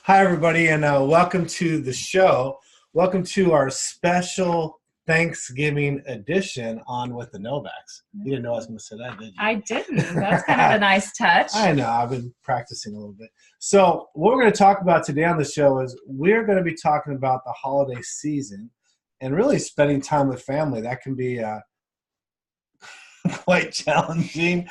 Hi, everybody, and welcome to the show. Welcome to our special Thanksgiving edition on with the Novaks. You didn't know I was going to say that, did you? I didn't. That's kind of a nice touch. I know. I've been practicing a little bit. So what we're going to talk about today on the show is we're going to be talking about the holiday season and really spending time with family. That can be quite challenging.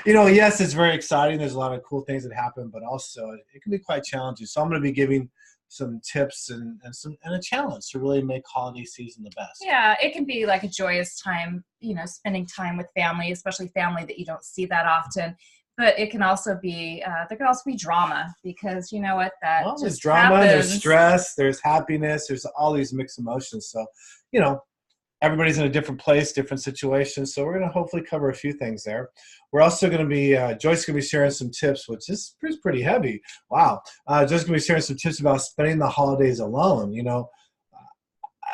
Yes, it's very exciting. There's a lot of cool things that happen, but also it can be quite challenging. So I'm going to be giving some tips and a challenge to really make holiday season the best. Yeah, it can be like a joyous time, spending time with family, especially family that you don't see that often. But it can also be, there can also be drama because you know what, There's drama, happens. There's stress, there's happiness, there's all these mixed emotions. So, everybody's in a different place, different situation. So we're going to hopefully cover a few things there. We're also going to be, Joyce is going to be sharing some tips, which is pretty heavy. Wow. Joyce is going to be sharing some tips about spending the holidays alone.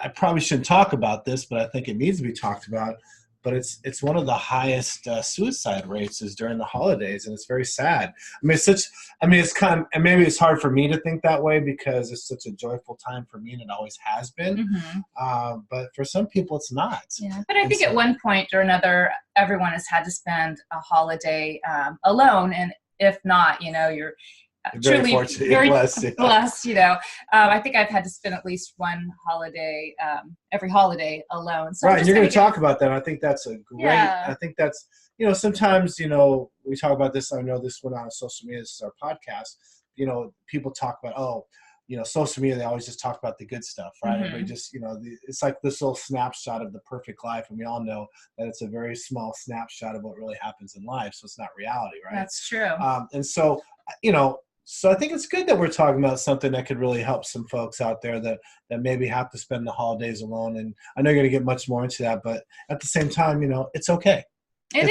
I probably shouldn't talk about this, but I think it needs to be talked about. But it's one of the highest suicide rates is during the holidays, and it's very sad. It's kind of, and maybe it's hard for me to think that way because it's such a joyful time for me, and it always has been. Mm-hmm. But for some people, it's not. Yeah, but I think at one point or another, everyone has had to spend a holiday alone, and if not, you're very truly fortunate, very blessed. I think I've had to spend at least one holiday, every holiday alone. So right, and you're going to talk about that. I think that's a great. Yeah. I think that's sometimes we talk about this. I know this went on social media. This is our podcast. People talk about social media. They always just talk about the good stuff, right? Mm-hmm. Everybody just it's like this little snapshot of the perfect life, and we all know that it's a very small snapshot of what really happens in life. So it's not reality, right? That's true. And so So I think it's good that we're talking about something that could really help some folks out there that maybe have to spend the holidays alone. And I know you're going to get much more into that, but at the same time, it's okay. It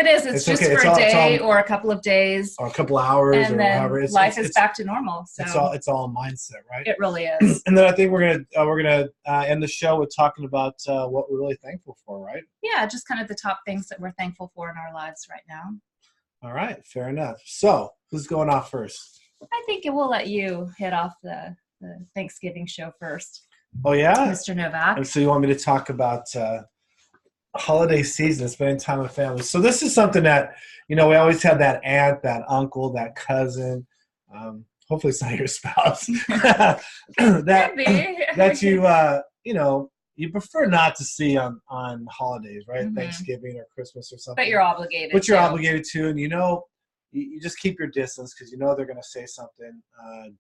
is. It's just okay. for a day or a couple of days. Or a couple hours and or then whatever. Life is back to normal. So it's all mindset, right? It really is. And then I think we're gonna end the show with talking about what we're really thankful for, right? Yeah, just kind of the top things that we're thankful for in our lives right now. All right, fair enough. So who's going off first? I think it will let you hit off the Thanksgiving show first. Oh, yeah? Mr. Novaks. And so you want me to talk about holiday season, spending time with family. So this is something that, we always have that aunt, that uncle, that cousin. Hopefully it's not your spouse. that you prefer not to see on holidays, right? Mm-hmm. Thanksgiving or Christmas or something. But you're obligated. Obligated to, and you just keep your distance because they're going to say something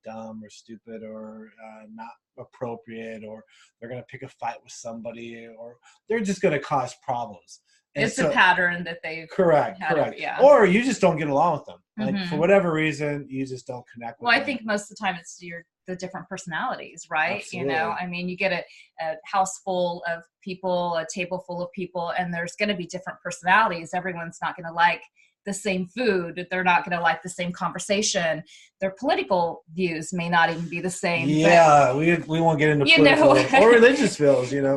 dumb or stupid or not appropriate, or they're going to pick a fight with somebody, or they're just going to cause problems. And it's a pattern that they've correct. Yeah. Or you just don't get along with them. Like Mm-hmm. for whatever reason, you just don't connect with them. Well, I think most of the time it's the different personalities, right? Absolutely. You get a house full of people, a table full of people, and there's going to be different personalities. Everyone's not going to like the same food. They're not going to like the same conversation. Their political views may not even be the same. Yeah, we won't get into political or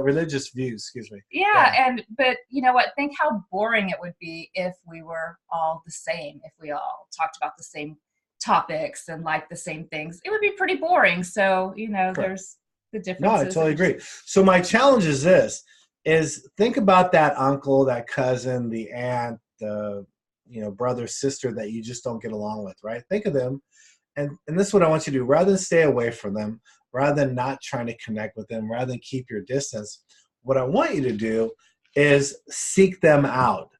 religious views, excuse me. Yeah. But you know what? Think how boring it would be if we were all the same, if we all talked about the same topics and like the same things. It would be pretty boring. So, Correct. There's the differences. No, I totally agree. So my challenge is this, think about that uncle, that cousin, the aunt, the brother, sister that you just don't get along with, right? Think of them. And this is what I want you to do. Rather than stay away from them, rather than not trying to connect with them, rather than keep your distance, what I want you to do is seek them out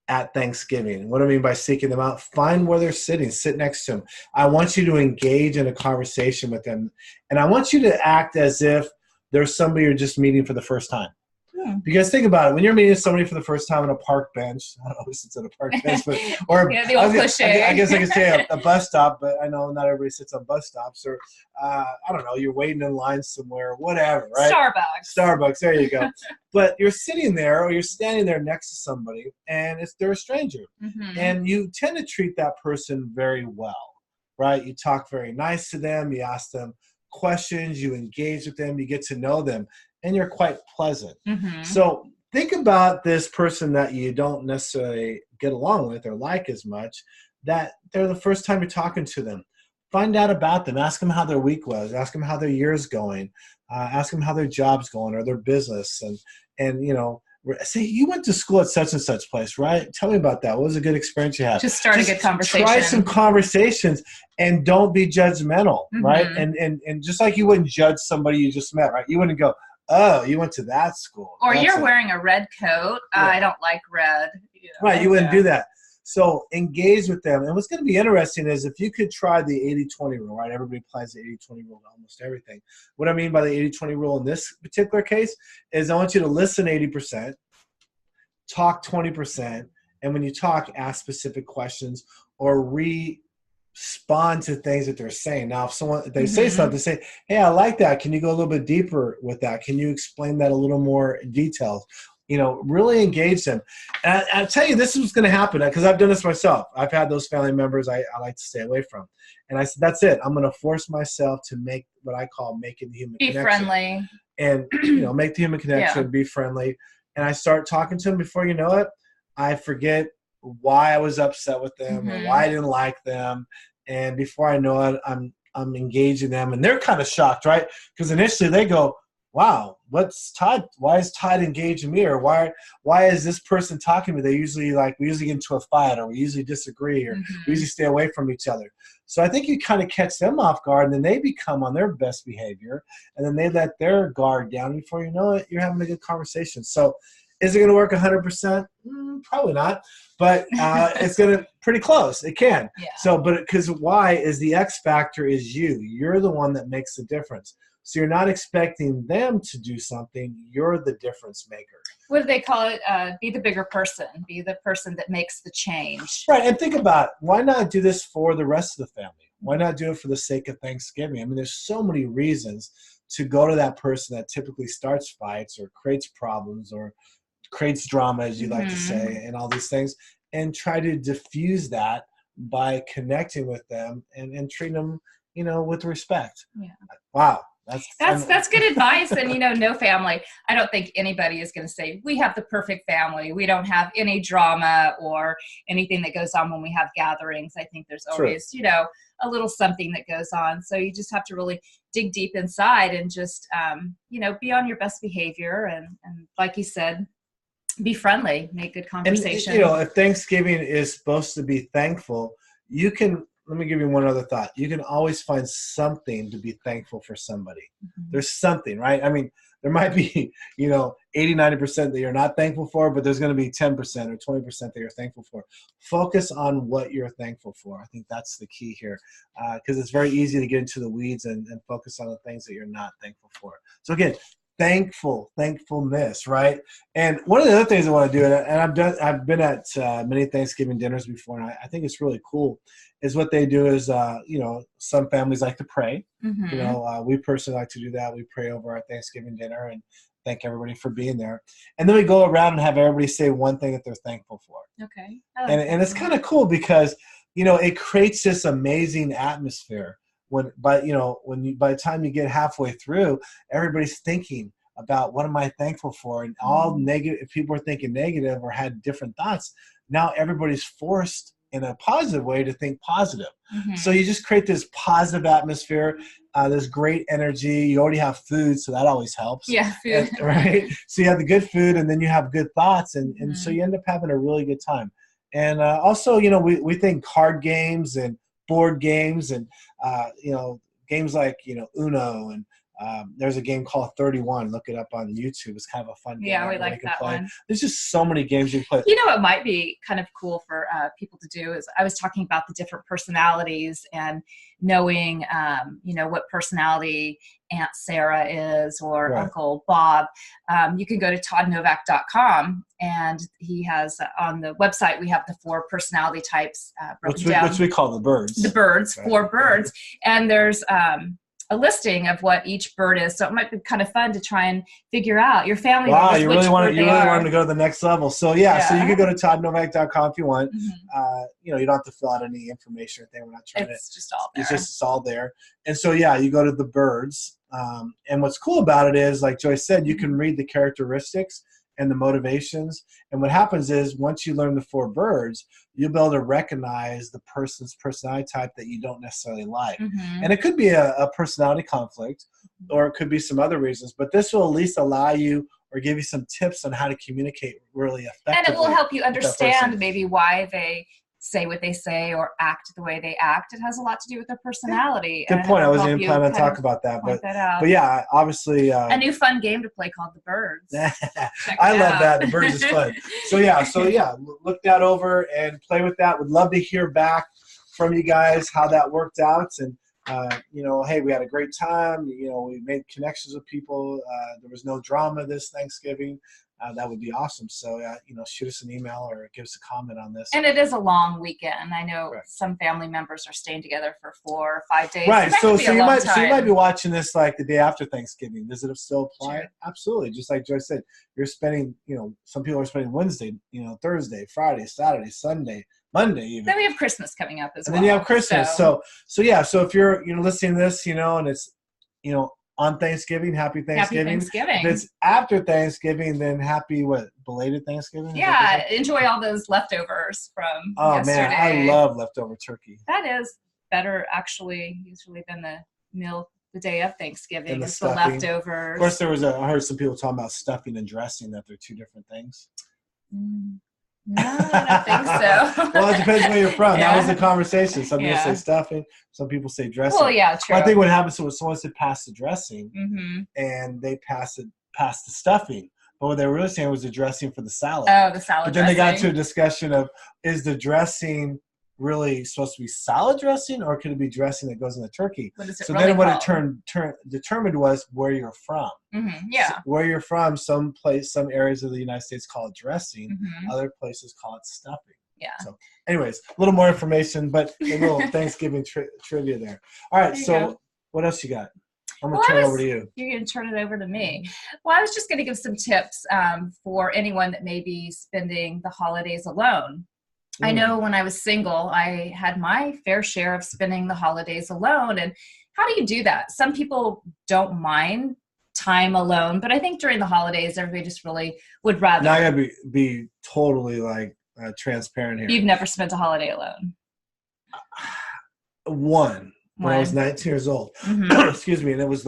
at Thanksgiving. What do I mean by seeking them out? Find where they're sitting, sit next to them. I want you to engage in a conversation with them. And I want you to act as if there's somebody you're just meeting for the first time. Because think about it, when you're meeting somebody for the first time on a park bench, I don't know if it's at a park bench, but or yeah, the old cliche. I guess I could say a bus stop, but I know not everybody sits on bus stops, or I don't know, you're waiting in line somewhere, whatever, right? Starbucks, there you go. But you're sitting there or you're standing there next to somebody, and they're a stranger, mm-hmm. and you tend to treat that person very well, right? You talk very nice to them, you ask them questions, you engage with them, you get to know them, and you're quite pleasant. Mm-hmm. So think about this person that you don't necessarily get along with or like as much, that they're the first time you're talking to them. find out about them. Ask them how their week was. Ask them how their year's going. Ask them how their job's going or their business. And say, you went to school at such and such place, right? Tell me about that. What was a good experience you had? Just start a good conversation. Try some conversations and don't be judgmental, right? And just like you wouldn't judge somebody you just met, right? You wouldn't go, oh, you went to that school. Or you're wearing a red coat. Yeah. I don't like red. Right, you wouldn't do that. So engage with them. And what's going to be interesting is if you could try the 80-20 rule, right? Everybody applies the 80-20 rule to almost everything. What I mean by the 80-20 rule in this particular case is I want you to listen 80%, talk 20%, and when you talk, ask specific questions or respond to things that they're saying. Now, if they say something, say, hey, I like that. Can you go a little bit deeper with that? Can you explain that a little more detailed? Really engage them. And I'll tell you, this is going to happen because I've done this myself. I've had those family members I like to stay away from. And I said, that's it. I'm going to force myself to make what I call making the human connection. Be friendly. And, make the human connection, be friendly. And I start talking to them. Before you know it, I forget why I was upset with them or why I didn't like them. And before I know it, I'm engaging them. And they're kind of shocked, right? Because initially they go, wow, what's Tod? Why is Tod engaging me? Or why is this person talking to me? We usually get into a fight, or we usually disagree, or we usually stay away from each other. So I think you kind of catch them off guard, and then they become on their best behavior, and then they let their guard down. Before you know it, you're having a good conversation. So is it going to work 100%? Probably not, but it's going to pretty close. It can. Yeah. So, because why is the X factor is you. You're the one that makes the difference. So you're not expecting them to do something. You're the difference maker. What do they call it? Be the bigger person. Be the person that makes the change. Right. And think about it. Why not do this for the rest of the family? Why not do it for the sake of Thanksgiving? I mean, there's so many reasons to go to that person that typically starts fights or creates problems or creates drama, as you like to say, and all these things, and try to diffuse that by connecting with them and treating them, with respect. Yeah. Wow. That's good advice. And, no family. I don't think anybody is going to say, we have the perfect family. We don't have any drama or anything that goes on when we have gatherings. I think there's always, a little something that goes on. So you just have to really dig deep inside and just, be on your best behavior. And like you said, be friendly, make good conversation. And, if Thanksgiving is supposed to be thankful, let me give you one other thought. You can always find something to be thankful for somebody. There's something, right? I mean, there might be, 80, 90% that you're not thankful for, but there's going to be 10% or 20% that you're thankful for. Focus on what you're thankful for. I think that's the key here, because it's very easy to get into the weeds and focus on the things that you're not thankful for. So again, thankfulness, right? And one of the other things I want to do, and I've been at many Thanksgiving dinners before, and I think it's really cool, is what they do is, some families like to pray. We personally like to do that. We pray over our Thanksgiving dinner and thank everybody for being there. And then we go around and have everybody say one thing that they're thankful for. Okay. And it's kind of cool because, it creates this amazing atmosphere. By the time you get halfway through, everybody's thinking about what am I thankful for, and all negative. If people are thinking negative or had different thoughts, now everybody's forced in a positive way to think positive. So you just create this positive atmosphere. There's great energy. You already have food, so that always helps. Yeah, food. Right? So you have the good food, and then you have good thoughts, and so you end up having a really good time. And also, we think card games and board games and, games like, Uno, and there's a game called 31. Look it up on YouTube. It's kind of a fun game. Yeah, we like that play. one. There's just so many games you can play. What might be kind of cool for people to do is I was talking about the different personalities and knowing, what personality Aunt Sarah is or Uncle Bob. You can go to todnovak.com, and he has on the website, we have the 4 personality types broken down. Which we call the birds. The birds, right. 4 birds. And there's a listing of what each bird is. So it might be kind of fun to try and figure out your family. Wow, you really want them to go to the next level. So so you can go to todnovak.com if you want. You don't have to fill out any information or anything. We're not trying It's just all there. It's all there. And so, you go to the birds. And what's cool about it is, like Joyce said, you can read the characteristics and the motivations. And what happens is once you learn the 4 birds, you'll be able to recognize the person's personality type that you don't necessarily like. And it could be a personality conflict, or it could be some other reasons, but this will at least allow you or give you some tips on how to communicate really effectively. And it will help you understand maybe why they say what they say or act the way they act. It has a lot to do with their personality. Good point. I wasn't even planning to talk about that, but yeah, obviously a new fun game to play called The Birds. I love that. The Birds is fun. So yeah, look that over and play with that. Would love to hear back from you guys how that worked out. And hey, we had a great time. We made connections with people. There was no drama this Thanksgiving. That would be awesome. So, shoot us an email or give us a comment on this. And it is a long weekend. I know some family members are staying together for 4 or 5 days. Right. So you might be watching this like the day after Thanksgiving. Does it still apply? Sure. Absolutely. Just like Joyce said, you're spending, some people are spending Wednesday, Thursday, Friday, Saturday, Sunday, Monday even. Then we have Christmas coming up as well. And then you have Christmas. So if you're listening to this, and it's on Thanksgiving, happy Thanksgiving. Happy Thanksgiving. If it's after Thanksgiving, then happy belated Thanksgiving? Yeah, enjoy all those leftovers from yesterday. Man, I love leftover turkey. That is better actually usually than the meal the day of Thanksgiving. It's the leftovers. Of course, I heard some people talking about stuffing and dressing, that they're 2 different things. No, I don't think so. Well, it depends where you're from. Yeah. That was the conversation. Some people say stuffing. Some people say dressing. Well, yeah, true. Well, I think what happens was someone said pass the dressing, and they pass the stuffing. But what they were really saying was the dressing for the salad. Oh, the salad But then they got to a discussion of, is the dressing really supposed to be salad dressing, or could it be dressing that goes in the turkey? So really then what it determined was where you're from. Yeah. So where you're from, some areas of the United States call it dressing, other places call it stuffing. Yeah. So anyways, a little more information, but a little Thanksgiving trivia there. All right, so what else you got? I'm going to turn it over to you. You're going to turn it over to me. Well, I was just going to give some tips for anyone that may be spending the holidays alone. I know when I was single, I had my fair share of spending the holidays alone. And how do you do that? Some people don't mind time alone, but I think during the holidays, everybody just really would rather. Now I got to be totally transparent here. You've never spent a holiday alone? When I was 19 years old. Excuse me. And it was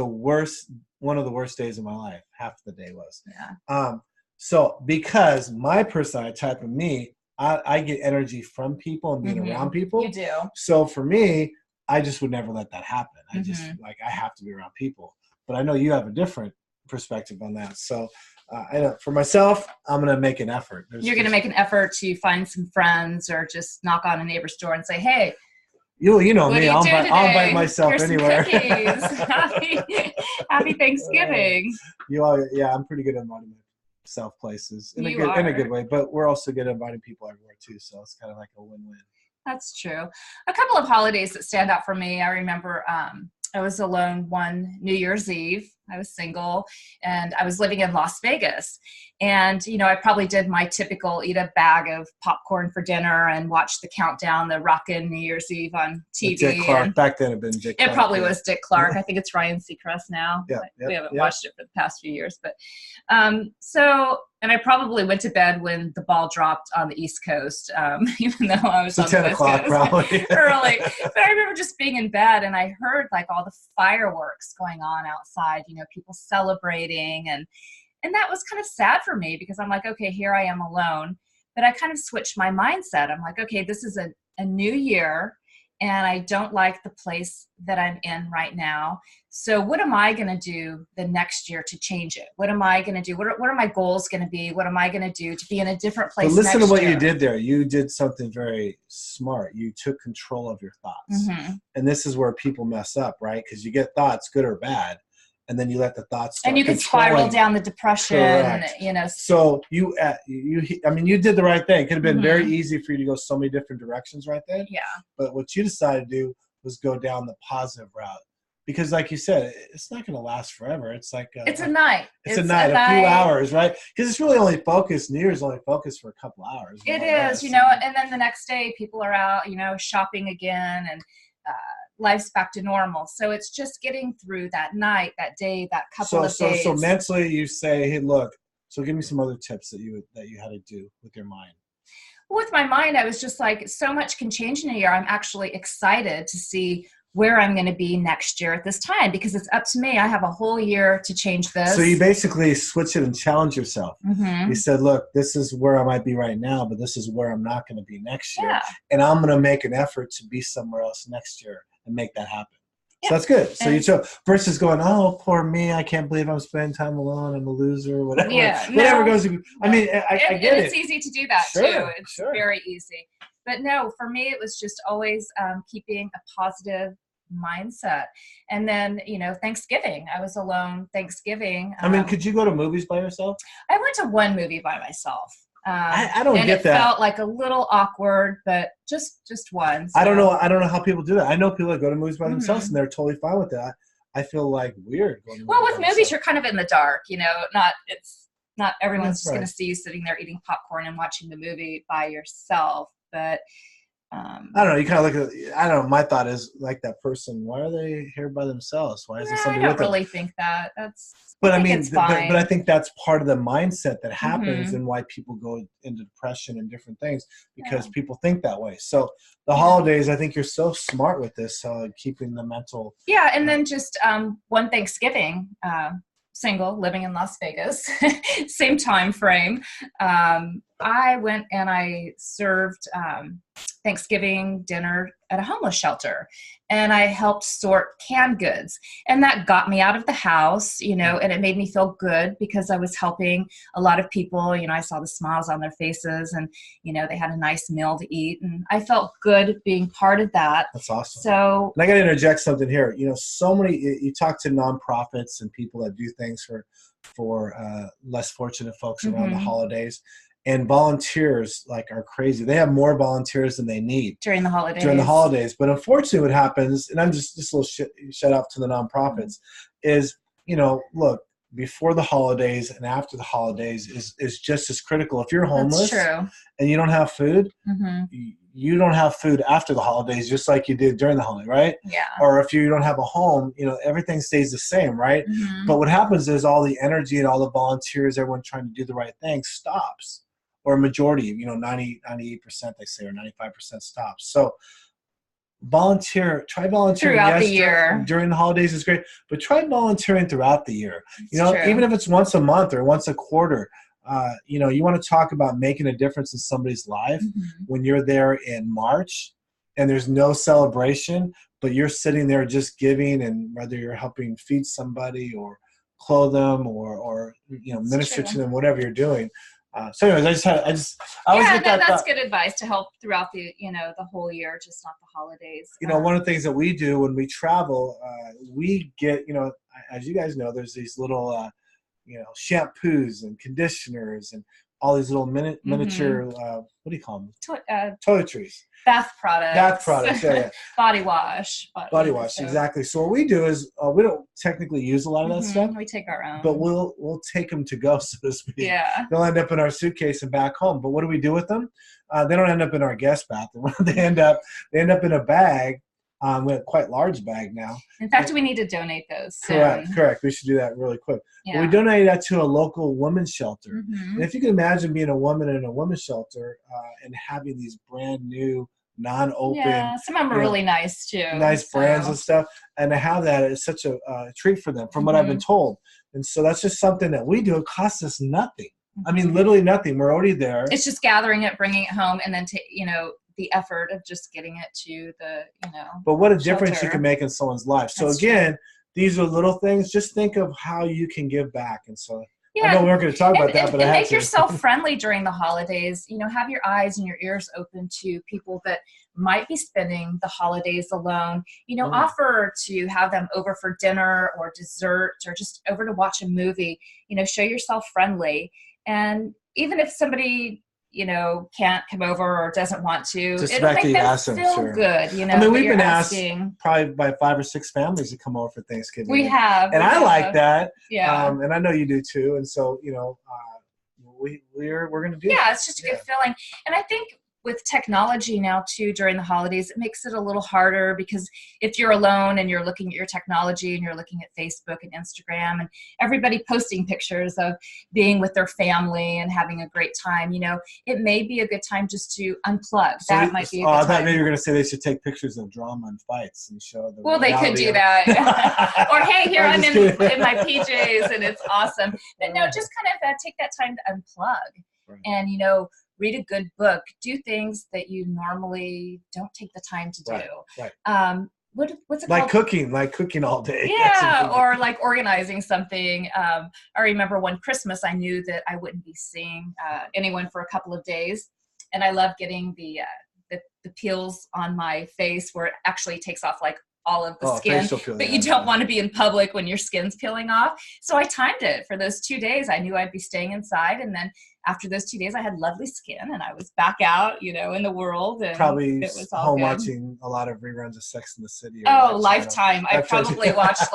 one of the worst days of my life. Half the day was. Yeah. So because my personality type of me, I get energy from people and being around people. You do. So for me, I just would never let that happen. I just I have to be around people. But I know you have a different perspective on that. So I know for myself, I'm going to make an effort. You're going to make an effort to find some friends or just knock on a neighbor's door and say, hey, you know me. I'll invite myself Here's anywhere. Happy Thanksgiving. I'm pretty good at inviting myself places in a good way, but we're also good at inviting people everywhere too. So it's kind of like a win-win. That's true. A couple of holidays that stand out for me. I remember I was alone one New Year's Eve. I was single and I was living in Las Vegas. And, I probably did my typical eat a bag of popcorn for dinner and watch the countdown, the Rockin' New Year's Eve on TV. Dick Clark. Back then it had been Dick Clark. It probably was Dick Clark. I think it's Ryan Seacrest now. Yeah, we haven't watched it for the past few years. But and I probably went to bed when the ball dropped on the East Coast, even though I was on 10 the West o'clock Coast probably. early. But I remember just being in bed and I heard all the fireworks going on outside, people celebrating. And that was kind of sad for me because I'm like, okay, here I am alone. But I kind of switched my mindset. I'm like, okay, this is a new year and I don't like the place that I'm in right now. So what am I going to do the next year to change it? What am I going to do? What are my goals going to be? What am I going to do to be in a different place next year? Listen to what you did there. You did something very smart. You took control of your thoughts. And this is where people mess up, right? Because you get thoughts, good or bad. And then you let the thoughts start and you can spiral down the depression. Correct. So you did the right thing. It could have been very easy for you to go so many different directions right there. Yeah. But what you decided to do was go down the positive route. Because like you said, it's not going to last forever. It's like it's a night. It's a night, a few hours, right? Because it's really only focused. New Year's only focused for a couple hours. It is, and then the next day people are out, shopping again and life's back to normal. So it's just getting through that night, that day, that couple of days. So mentally you say, hey, look, So give me some other tips that you had to do with your mind. With my mind, I was just like, so much can change in a year. I'm actually excited to see where I'm going to be next year at this time, because it's up to me. I have a whole year to change this. So you basically switch it and challenge yourself. You said, look, this is where I might be right now, but this is where I'm not going to be next year. Yeah. And I'm going to make an effort to be somewhere else next year and make that happen. So that's good. So you chose versus going, oh, poor me, I can't believe I'm spending time alone. I'm a loser, whatever. Yeah, whatever goes. I mean, I get it. It's easy to do that too. It's very easy. But no, for me, it was just always keeping a positive mindset. And then, Thanksgiving, I was alone Thanksgiving. I mean, could you go to movies by yourself? I went to one movie by myself. I don't get that. And it felt like a little awkward, but just one. So. I don't know how people do that. I know people that go to movies by themselves and they're totally fine with that. I feel like weird going to Well, with movies, you're kind of in the dark, it's not everyone's just going to see you sitting there eating popcorn and watching the movie by yourself. But I don't know. You kind of look at. I don't know. My thought is like that person. Why are they here by themselves? Why isn't somebody with them? I don't really think that. But I mean, but I think that's part of the mindset that happens and why people go into depression and different things, because people think that way. So the holidays, I think you're so smart with this, keeping the mental. Yeah, and then just one Thanksgiving. Single, living in Las Vegas, same time frame. I went and I served Thanksgiving dinner at a homeless shelter, and I helped sort canned goods, and that got me out of the house, and it made me feel good because I was helping a lot of people. I saw the smiles on their faces, and they had a nice meal to eat, and I felt good being part of that. That's awesome. So, and I got to interject something here. So many, you talk to nonprofits and people that do things for less fortunate folks around the holidays. And volunteers are crazy. They have more volunteers than they need during the holidays. But unfortunately, what happens, and I'm just a little shout out to the nonprofits, is look, before the holidays and after the holidays is just as critical. If you're homeless and you don't have food, you don't have food after the holidays, just like you did during the holiday, right? Yeah. Or if you don't have a home, everything stays the same, right? But what happens is all the energy and all the volunteers, everyone trying to do the right thing, stops. Or a majority, 98% they say, or 95% stops. So try volunteering throughout the year. During the holidays is great, but try volunteering throughout the year. Even if it's once a month or once a quarter, you want to talk about making a difference in somebody's life when you're there in March and there's no celebration, but you're sitting there just giving, and whether you're helping feed somebody or clothe them or minister to them, whatever you're doing. So anyways, I always get that. That's good advice to help throughout the the whole year, just not the holidays. One of the things that we do when we travel, we get as you guys know, there's these little shampoos and conditioners and all these little miniature what do you call them? Toiletries. Bath products. Yeah. Body wash, exactly. So what we do is we don't technically use a lot of that stuff. We take our own, but we'll take them to go, so to speak. Yeah, they'll end up in our suitcase and back home. But what do we do with them? They don't end up in our guest bathroom. They end up in a bag. We have quite large bag now. In fact, we need to donate those soon. Correct. We should do that really quick. Yeah. We donate that to a local women's shelter. And if you can imagine being a woman in a women's shelter and having these brand new, non-open. Yeah, some of them are really nice too. Nice brands and stuff. And to have that is such a treat for them, from what I've been told. And so that's just something that we do. It costs us nothing. I mean, literally nothing. We're already there. It's just gathering it, bringing it home, and then the effort of just getting it to the But what a difference you can make in someone's life. So again, these are little things. Just think of how you can give back. And so I know we weren't going to talk about that, but I had make yourself friendly during the holidays. Have your eyes and your ears open to people that might be spending the holidays alone. Offer to have them over for dinner or dessert, or just over to watch a movie. Show yourself friendly. And even if somebody can't come over or doesn't want to, it'll make them feel good. I mean, we've been asked probably by 5 or 6 families to come over for Thanksgiving. We have, and I like that. Yeah, and I know you do too. And so we're going to do. Yeah, it's just a good feeling. And I think with technology now too, during the holidays, it makes it a little harder, because if you're alone and you're looking at your technology and you're looking at Facebook and Instagram and everybody posting pictures of being with their family and having a great time, it may be a good time just to unplug. So that might be a good I time. thought maybe you were going to say they should take pictures of drama and fights and show the They could do that. Or, hey, here I'm in my PJs and it's awesome. But no, just kind of take that time to unplug. Right. And, read a good book, do things that you normally don't take the time to do. Right. What's it called? Cooking, like cooking all day. Yeah, or like organizing something. I remember one Christmas, I knew that I wouldn't be seeing anyone for a couple of days. And I love getting the peels on my face, where it actually takes off like all of the skin, but you don't want to be in public when your skin's peeling off. So I timed it for those 2 days. I knew I'd be staying inside, and then after those 2 days, I had lovely skin, and I was back out, in the world. And probably it was all home good. Watching a lot of reruns of Sex and the City. Lifetime. I probably watched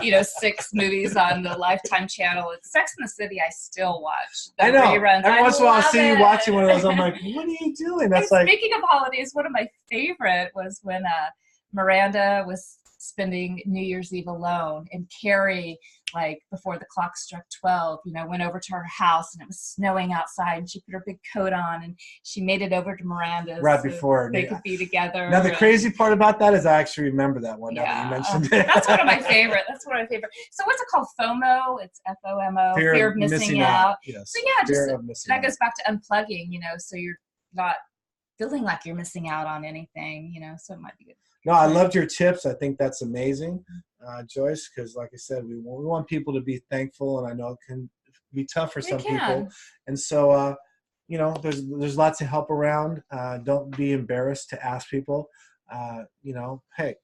6 movies on the Lifetime channel. Sex and the City, I still watch. I know. Reruns. Every once in a while, I see you watching one of those. I'm like, what are you doing? That's Speaking of holidays, one of my favorite was when Miranda was spending New Year's Eve alone, and Carrie, before the clock struck 12, went over to her house, and it was snowing outside, and she put her big coat on, and she made it over to Miranda's right before they could be together. Now the crazy part about that is I actually remember that one. Now that you mentioned it. That's one of my favorite. So what's it called? FOMO. It's FOMO. Fear of missing out. Yes. So that goes back to unplugging. So you're not feeling like you're missing out on anything. So it might be good. No, I loved your tips. I think that's amazing, Joyce, because like I said, we want people to be thankful, and I know it can be tough for some people. And so, there's lots of help around. Don't be embarrassed to ask people. Hey,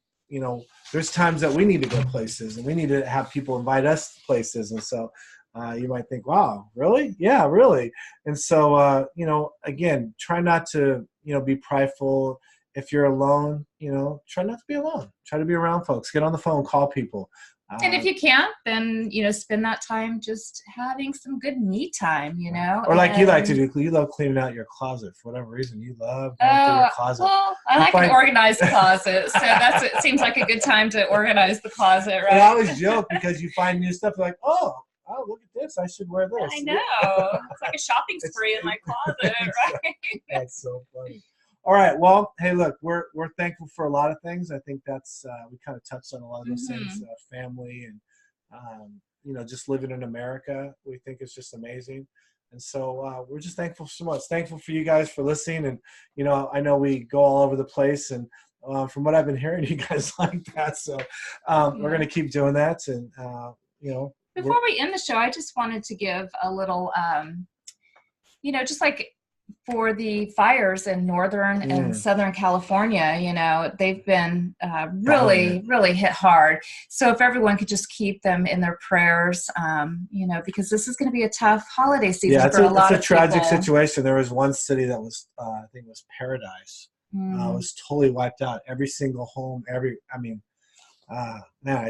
there's times that we need to go places, and we need to have people invite us to places. And so you might think, wow, really? Yeah, really. And so, again, try not to, be prideful. If you're alone, try not to be alone. Try to be around folks. Get on the phone, call people. And if you can't, then, spend that time just having some good me time, Or like you like to do. You love cleaning out your closet for whatever reason. You love going through your closet. Well, I like an organized closet. So it seems like a good time to organize the closet, right? And I always joke because you find new stuff like, oh, look at this. I should wear this. I know. It's like a shopping spree in my closet, right? That's so funny. All right. Well, hey, look, we're thankful for a lot of things. I think that's we kind of touched on a lot of those things, family, and just living in America. We think it's just amazing, and so we're just thankful so much. Thankful for you guys for listening, and I know we go all over the place, and from what I've been hearing, you guys like that. So we're gonna keep doing that, and Before we end the show, I just wanted to give a little, just like for the fires in Northern and Southern California, they've been really hit hard. So if everyone could just keep them in their prayers, because this is going to be a tough holiday season for a lot of people. It's a tragic situation. There was one city that was, I think it was Paradise. It was totally wiped out. Every single home, I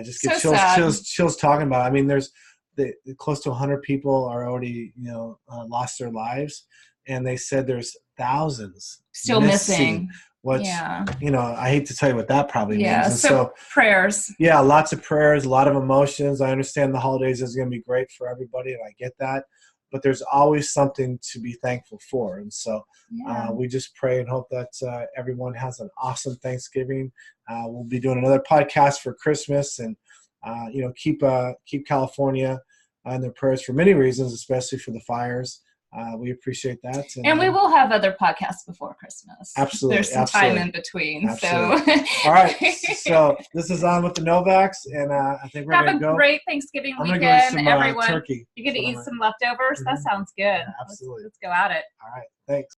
just get chills talking about it. I mean, there's close to 100 people are already, lost their lives. And they said there's thousands still missing. Which, I hate to tell you what that probably means. And so prayers. Yeah, lots of prayers, a lot of emotions. I understand the holidays is going to be great for everybody, and I get that. But there's always something to be thankful for. And so we just pray and hope that everyone has an awesome Thanksgiving. We'll be doing another podcast for Christmas, and, keep California in their prayers for many reasons, especially for the fires. We appreciate that. And we will have other podcasts before Christmas. Absolutely. There's some time in between. Absolutely. So. All right. So this is On with the Novaks, and I think we're going to go. Have a great Thanksgiving weekend, everyone. Turkey. You're going to eat some leftovers? That sounds good. Yeah, absolutely. Let's go at it. All right. Thanks.